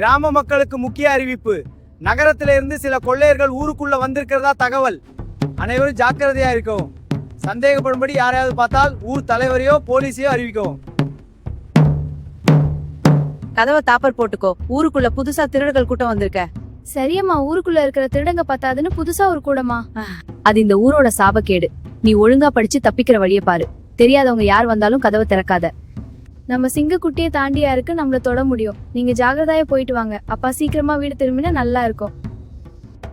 கிராம மக்களுக்கு முக்கிய அறிவிப்பு. நகரத்திலிருந்து சில கொள்ளையர்கள் ஊருக்குள்ள வந்திருக்கிறதா தகவல். அனைவரும் ஜாக்கிரதையா இருக்கவும். சந்தேகப்படும்படி யாரையாவது பார்த்தால் ஊர் தலைவரையோ போலீஸையோ அறிவிக்கவும். கதவை தாப்பர் போட்டுக்கோ. ஊருக்குள்ள புதுசா திருடர்கள் கூட்டம் வந்திருக்க. சரியம்மா, ஊருக்குள்ள இருக்கிற திருடங்க பத்தாதுன்னு புதுசா ஒரு கூடமா? அது இந்த ஊரோட சாபக்கேடு. நீ ஒழுங்கா படிச்சு தப்பிக்கிற வழிய பாரு. தெரியாதவங்க யார் வந்தாலும் கதவை திறக்காத. நம்ம சிங்கக்குட்டியை தாண்டியா இருக்கு நம்மள தொட முடியும். நீங்க ஜாகிரதையா போயிட்டு வாங்க. அப்பா சீக்கிரமா வீடு திரும்பினா நல்லா இருக்கும்.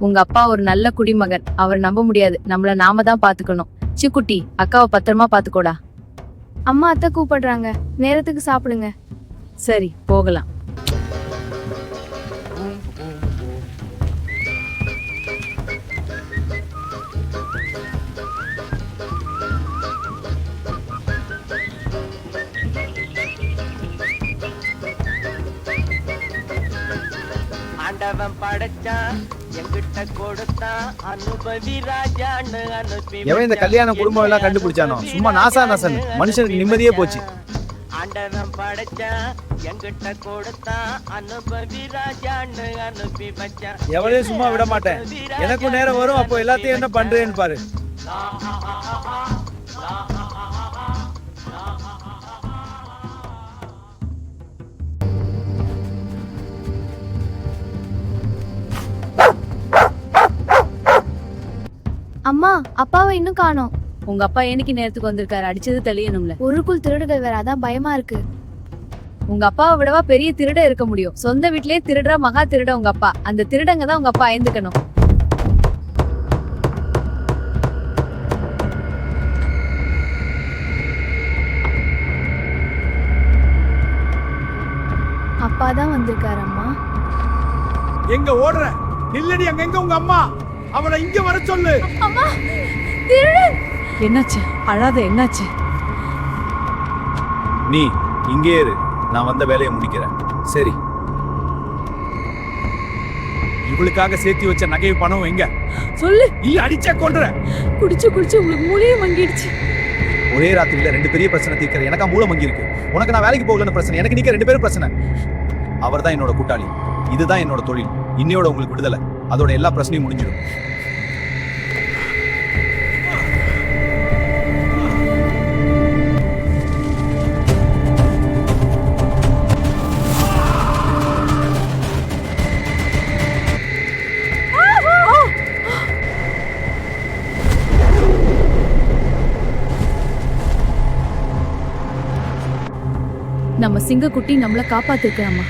உங்க அப்பா ஒரு நல்ல குடிமகன். அவர் நம்ப முடியாது. நம்மள நாம தான் பாத்துக்கணும். சிக்குட்டி, அக்காவை பத்திரமா பாத்துக்கோடா. அம்மா அத்தை கூப்பிடுறாங்க, நேரத்துக்கு சாப்பிடுங்க. சரி, போகலாம். ஆண்டவன் படைச்சான், எங்கிட்ட கொடுத்தான், அனுபவி ராஜான்னு அனுப்பி. எவன் இந்த கல்யாண குடும்பம் எல்லாம் கண்டுபிடிச்சானோ சும்மா நாசா நாசன். மனுஷனுக்கு நிம்மதியே போச்சு. ஆண்டவன் படைச்சான், எங்கிட்ட கொடுத்தான், அனுபவி ராஜான்னு அனுப்பி வச்சான். எவனையும் சும்மா விட மாட்டேன். எனக்கும் நேரம் வரும், அப்போ எல்லாத்தையும் என்ன பண்றேன்னு பாரு. அம்மா, அப்பாவை இன்னும் காணோம். உங்க அப்பா என்னைக்கு நேரத்துக்கு வந்திருக்காரு? அடிச்சது தெளியணும்ல. ஊருக்குள் திருடுகள் வேற, அதான் பயமா இருக்கு. உங்க அப்பாவை விடவா பெரிய திருட இருக்க முடியும்? சொந்த வீட்லயே திருடுற மகா திருட உங்க அப்பா. அந்த திருடங்க தான் உங்க அப்பா ஐந்துக்கணும். அப்பா தான் வந்திருக்காரு. அம்மா எங்க ஓடுற? இல்லடி, அங்க எங்க உங்க அம்மா? அவளை இங்க வர சொல்லு. அம்மா, திருடன்! என்னாச்சு? அழாத, என்னாச்சு? நீ இங்கே இரு, நான் வந்த வேலையை முடிக்கிறேன். சரி, இவளுக்காக சேர்த்து வச்ச நகை பணம் எங்க? சொல்லு. இல்ல அடிச்சே கொன்ற. குடிச்சு உங்களுக்கு மூளையே மங்கிடுச்சு. ஒரே ராத்திரியில ரெண்டு பெரிய பிரச்சனை தீர்க்கிற எனக்கா மூளை மங்கி இருக்கு. உனக்கு நான் வேலைக்கு போகலன்னு பிரச்சனை, எனக்கு நீங்க ரெண்டு பேரும் பிரச்சனை. அவர் தான் என்னோட கூட்டாளி, இதுதான் என்னோட தொழில். இன்னையோட உங்களுக்கு விடுதலை, அதோட எல்லா பிரச்சனையும் முடிஞ்சிடும். நம்ம சிங்கக்குட்டி நம்மள காப்பாத்திருக்காமா.